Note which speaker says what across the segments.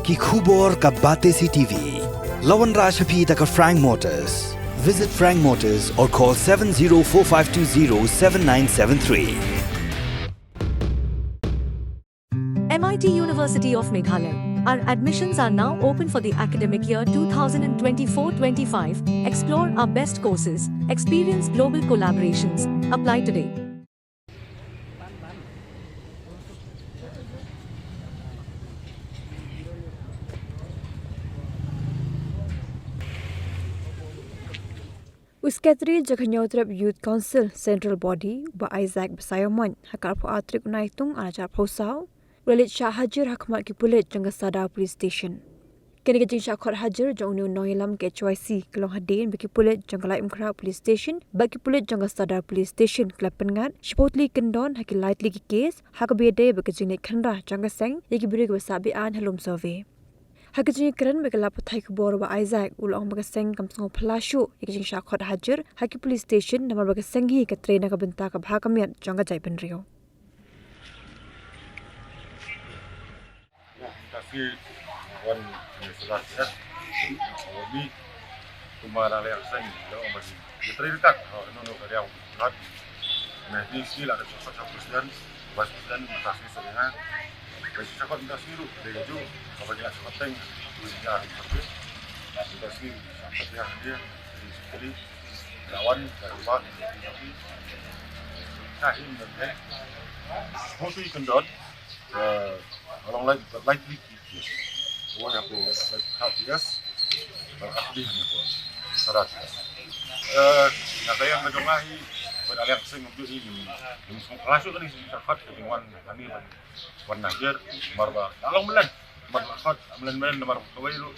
Speaker 1: ki khubor ka Bate CTV. Lawan Rashaphi taka Frank Motors. Visit Frank Motors or call 7045207973.
Speaker 2: MIT University of Meghalaya. Our admissions are now open for the academic year 2024-25. Explore our best courses, experience global collaborations. Apply today.
Speaker 3: Uskatri Jakanyotrap Youth Council Central Body ba Isaac Basayomon hakar po atrik unaitung anajar posau Walid Shah Hajar Hakmat ki pulit jangga Sada Police Station. Kini kejing Syakot Hajar jang unu noilam ke HYC kelong hadin bagi pulit jangga Lai Mkra Police Station bagi pulit jangga Sada Police Station kelap pengat Shipotli Kendon haki lightly ki case haka bede bagi jing nek khandra jangga seng yaki beri ke basabian halum survey. Hakijing keren bagi lapor thai kubor ba Isaac ulong bagi seng kam songo pelasyu yakijing Syakot Hajar haki Police Station nama bagi senghi ke train ka benta ka bhakamiat jangga Jai Penrio.
Speaker 4: Tapi wan sudah set hobi kumara le asan yo masih diterima kalau nono kerja berat nah ini sih lah ada sosok presiden bas presiden masih sebenarnya bagi siapa kita siru dari itu apa jelas penting punya tapi kita sih seperti yang dia jadi lawan dari luar tapi kain dan hobi kendor orang lain aku bias aku di hanya pun sarat nak yang mendengahi beralih sing untuk ini langsung kan isi cakap ketingwan kami wan najer marba along melan marba melan nomor kawai lu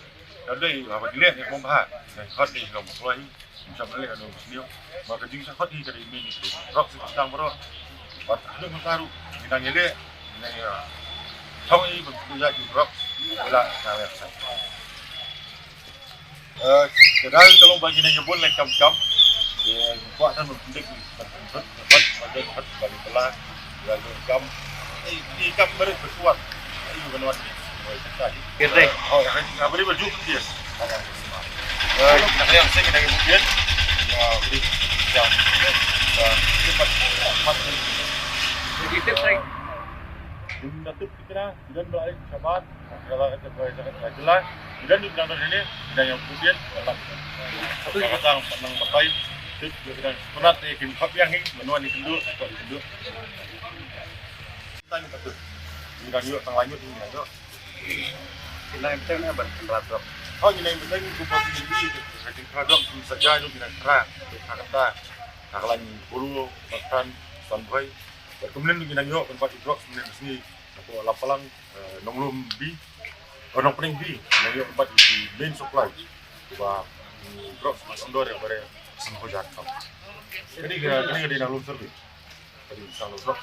Speaker 4: ada apa dilihat yang membahas cakap di dalam kawai macam mana ada muslim maka jing cakap di dari ini rock sedang bro ada mengkaru bidangnya dia ini không ý mình bây giờ chụp rock là đẹp sạch từ đó tôi luôn bagi này pun like cam buat kan mendik dapat pada balik pelan lalu cam ini cam berkuat ayo benar kita oh yang beri baju dia nak yang saya dengan kemudian ya beri jam cepat jadi tip Datuk kita dan balik sahabat kalau kita sangat jelas dan di dalam ini dan yang kemudian dalam satu kata menang partai itu kita pernah yakin hak yang ini menuan itu atau itu tanya betul dan yuk tang lanjut ini yuk kita yang penting apa beradab oh ini yang penting kupon ini ketika beradab saja itu tidak keras kata hakalan bulu makan sampai kemudian kita yuk tempat idrok kemudian sini aku lapalang nonglum B nong pening B yang yuk tempat di main supply coba idrok masuk yang pada semua jatuh jadi ini nonglum servis tadi sang idrok